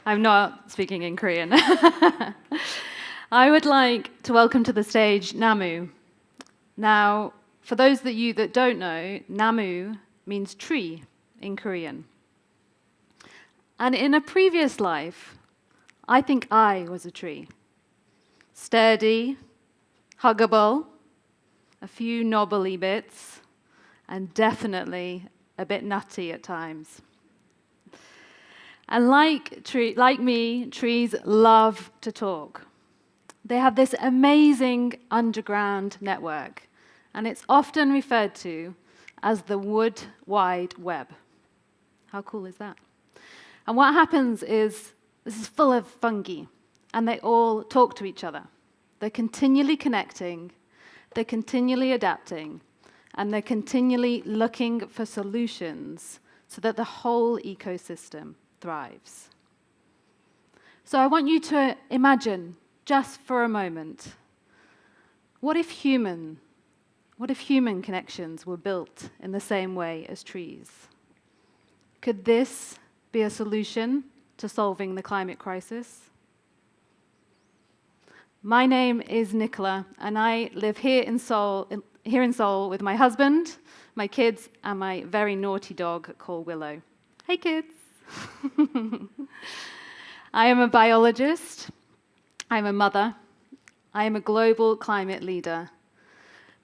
I'm not speaking in Korean. I would like to welcome to the stage Namu. Now, for those of you that don't know, Namu means tree in Korean. And in a previous life, I think I was a tree. Sturdy, huggable, a few knobbly bits, and definitely a bit nutty at times. And like me, trees love to talk. They have this amazing underground network, and it's often referred to as the Wood Wide Web. How cool is that? And what happens is this is full of fungi, and they all talk to each other. They're continually connecting, they're continually adapting, and they're continually looking for solutions so that the whole ecosystem thrives. So I want you to imagine, just for a moment, what if human connections were built in the same way as trees? Could this be a solution to solving the climate crisis? My name is Nicola, and I live here in Seoul with my husband, my kids, and my very naughty dog called Willow. Hey, kids. I am a biologist, I'm a mother, I am a global climate leader,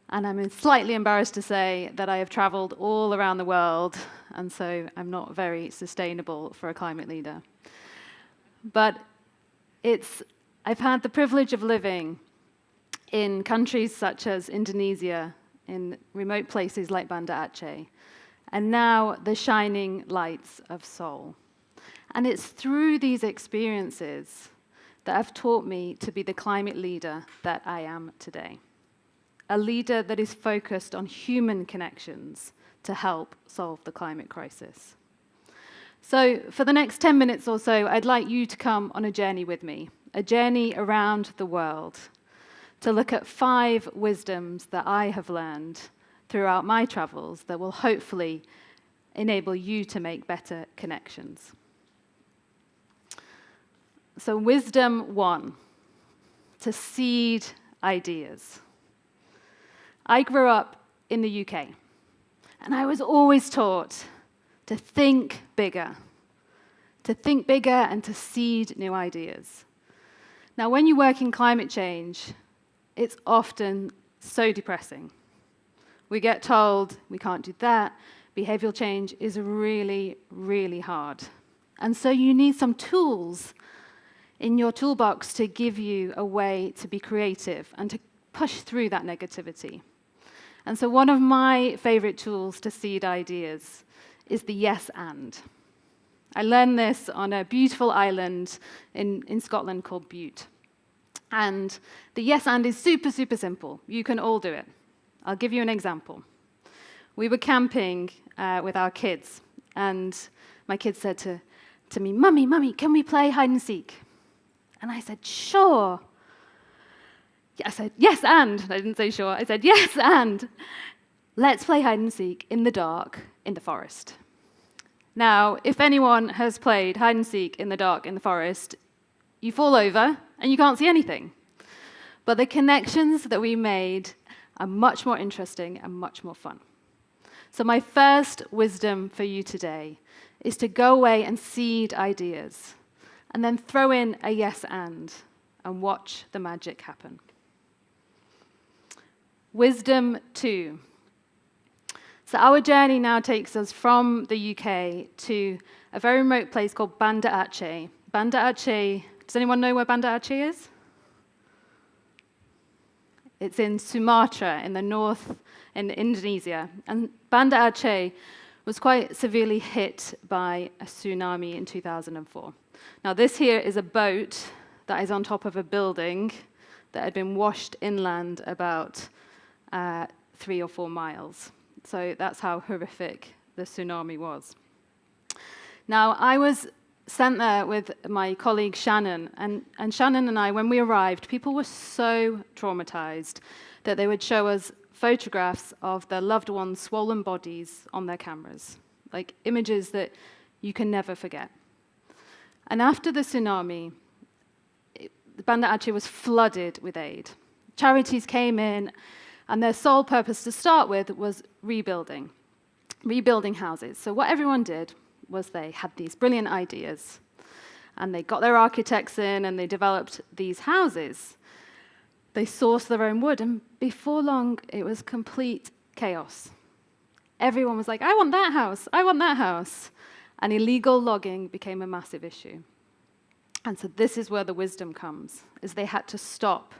and I'm slightly embarrassed to say that I have traveled all around the world, and so I'm not very sustainable for a climate leader. But I've had the privilege of living in countries such as Indonesia, in remote places like Banda Aceh, and now the shining lights of Seoul. And it's through these experiences that have taught me to be the climate leader that I am today. A leader that is focused on human connections to help solve the climate crisis. So for the next 10 minutes or so, I'd like you to come on a journey with me, a journey around the world, to look at 5 wisdoms that I have learned throughout my travels that will hopefully enable you to make better connections. So wisdom 1, to seed ideas. I grew up in the UK, and I was always taught to think bigger and to seed new ideas. Now, when you work in climate change, it's often so depressing. We get told we can't do that. Behavioral change is really, really hard. And so you need some tools in your toolbox to give you a way to be creative and to push through that negativity. And so one of my favorite tools to seed ideas is the yes and. I learned this on a beautiful island in Scotland called Bute. And the yes and is super, super simple. You can all do it. I'll give you an example. We were camping with our kids, and my kids said to me, Mummy, can we play hide and seek? And I said, sure. I said, yes, and. I didn't say sure. I said, yes, and. Let's play hide and seek in the dark in the forest. Now, if anyone has played hide and seek in the dark in the forest, you fall over and you can't see anything. But the connections that we made are much more interesting and much more fun. So my first wisdom for you today is to go away and seed ideas, and then throw in a yes and watch the magic happen. Wisdom 2. So our journey now takes us from the UK to a very remote place called Banda Aceh. Banda Aceh, does anyone know where Banda Aceh is? It's in Sumatra, in the north, in Indonesia. And Banda Aceh was quite severely hit by a tsunami in 2004. Now, this here is a boat that is on top of a building that had been washed inland about 3 or 4 miles. So that's how horrific the tsunami was. Now, I was sent there with my colleague Shannon, and Shannon and I, when we arrived, people were so traumatized that they would show us photographs of their loved ones' swollen bodies on their cameras, like images that you can never forget. And after the tsunami, Banda Aceh was flooded with aid. Charities came in, and their sole purpose to start with was rebuilding houses. So what everyone did was they had these brilliant ideas, and they got their architects in, and they developed these houses. They sourced their own wood, and before long, it was complete chaos. Everyone was like, I want that house, I want that house. And illegal logging became a massive issue. And so this is where the wisdom comes, is they had to stop.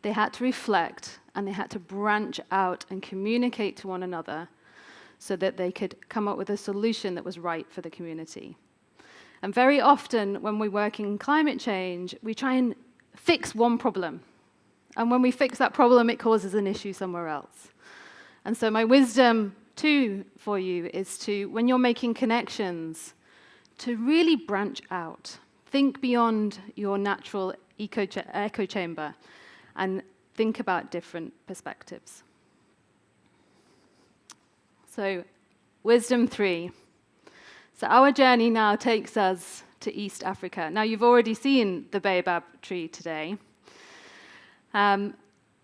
They had to reflect, and they had to branch out and communicate to one another so that they could come up with a solution that was right for the community. And very often, when we work in climate change, we try and fix one problem. And when we fix that problem, it causes an issue somewhere else. And so my wisdom, too, for you is to, when you're making connections, to really branch out. Think beyond your natural echo chamber and think about different perspectives. So, wisdom 3. So our journey now takes us to East Africa. Now, you've already seen the baobab tree today.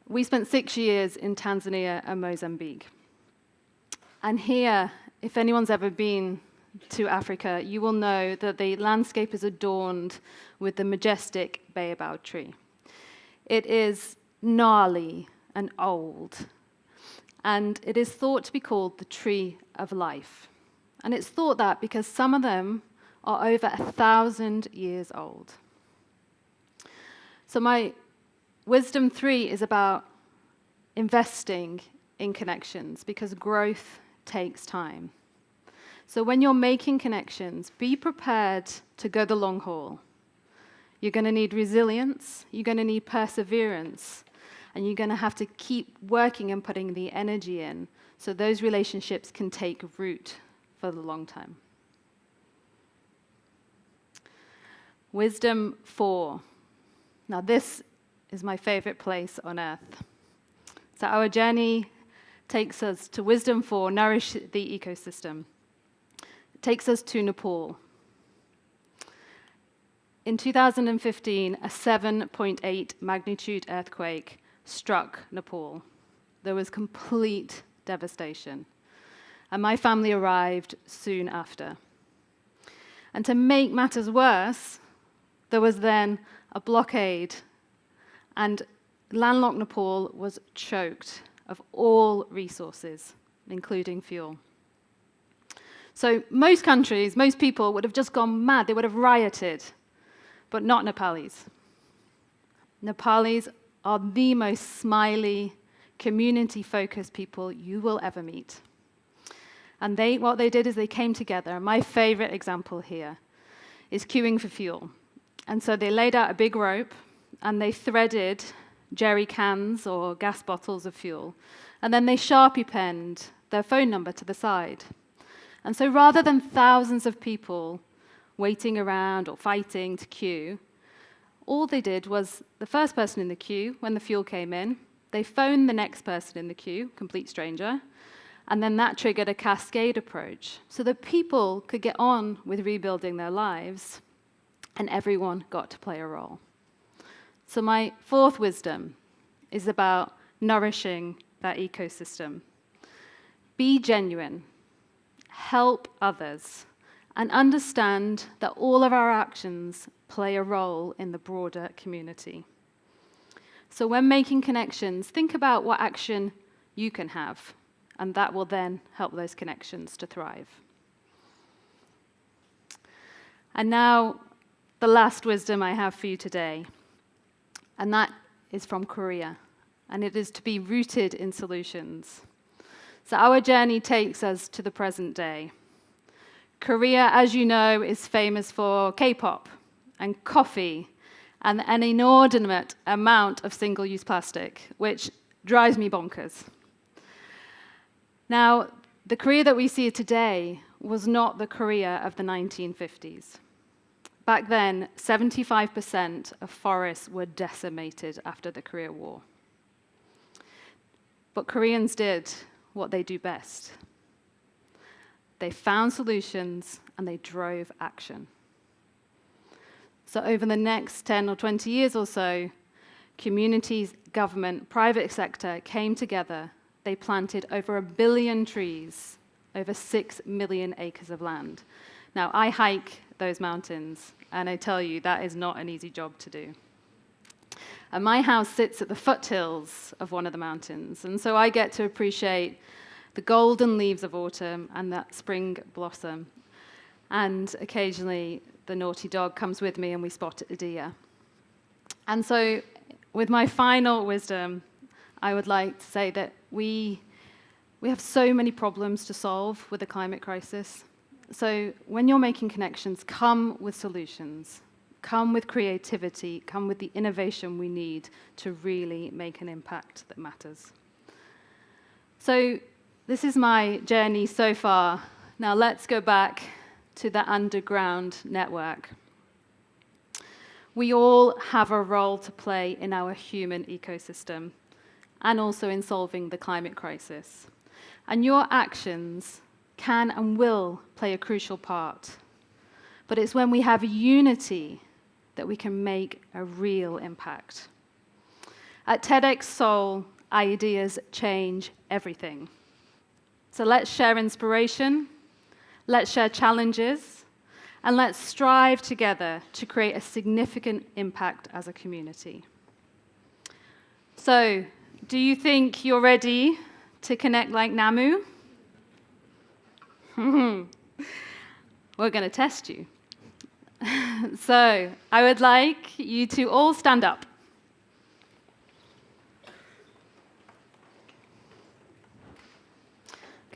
We spent 6 years in Tanzania and Mozambique. And here, if anyone's ever been to Africa, you will know that the landscape is adorned with the majestic baobab tree. It is gnarly and old, and it is thought to be called the tree of life. And it's thought that because some of them are over 1,000 years old. So my wisdom 3 is about investing in connections, because growth takes time. So when you're making connections, be prepared to go the long haul. You're going to need resilience, you're going to need perseverance, and you're going to have to keep working and putting the energy in so those relationships can take root for the long time. Wisdom 4. Now this is my favorite place on earth. So our journey takes us to wisdom 4, nourish the ecosystem. It takes us to Nepal. In 2015, a 7.8 magnitude earthquake struck Nepal. There was complete devastation. And my family arrived soon after. And to make matters worse, there was then a blockade, and landlocked Nepal was choked of all resources, including fuel. So most countries, most people would have just gone mad. They would have rioted, but not Nepalis. Nepalis are the most smiley, community-focused people you will ever meet. And what they did is they came together. My favorite example here is queuing for fuel. And so they laid out a big rope, and they threaded jerry cans or gas bottles of fuel. And then they Sharpie penned their phone number to the side. And so rather than thousands of people waiting around or fighting to queue, all they did was the first person in the queue, when the fuel came in, they phoned the next person in the queue, complete stranger, and then that triggered a cascade approach so that people could get on with rebuilding their lives, and everyone got to play a role. So my 4th wisdom is about nourishing that ecosystem. Be genuine, help others, and understand that all of our actions play a role in the broader community. So when making connections, think about what action you can have, and that will then help those connections to thrive. And now, the last wisdom I have for you today, and that is from Korea, and it is to be rooted in solutions. So our journey takes us to the present day. Korea, as you know, is famous for K-pop and coffee and an inordinate amount of single-use plastic, which drives me bonkers. Now, the Korea that we see today was not the Korea of the 1950s. Back then, 75% of forests were decimated after the Korea War. But Koreans did what they do best. They found solutions and they drove action. So over the next 10 or 20 years or so, communities, government, private sector came together. They planted over 1 billion trees, over 6 million acres of land. Now, I hike those mountains, and I tell you, that is not an easy job to do. And my house sits at the foothills of one of the mountains, and so I get to appreciate the golden leaves of autumn and that spring blossom. And occasionally, the naughty dog comes with me and we spot a deer. And so, with my final wisdom, I would like to say that we have so many problems to solve with the climate crisis. So when you're making connections, come with solutions. Come with creativity. Come with the innovation we need to really make an impact that matters. So this is my journey so far. Now let's go back to the underground network. We all have a role to play in our human ecosystem and also in solving the climate crisis. And your actions can and will play a crucial part. But it's when we have unity that we can make a real impact. At TEDx Seoul, ideas change everything. So let's share inspiration, let's share challenges, and let's strive together to create a significant impact as a community. So, do you think you're ready to connect like Namu? We're going to test you. So, I would like you to all stand up.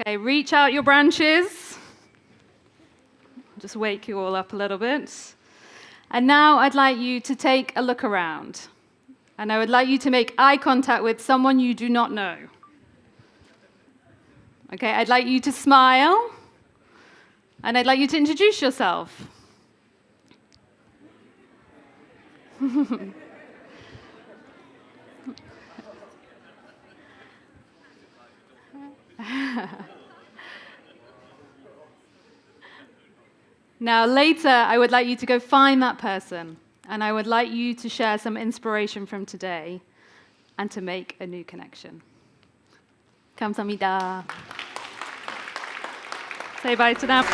Okay, reach out your branches. Just wake you all up a little bit. And now I'd like you to take a look around. And I would like you to make eye contact with someone you do not know. Okay, I'd like you to smile. And I'd like you to introduce yourself. Now, later, I would like you to go find that person, and I would like you to share some inspiration from today and to make a new connection. 감사합니다. Say bye to them.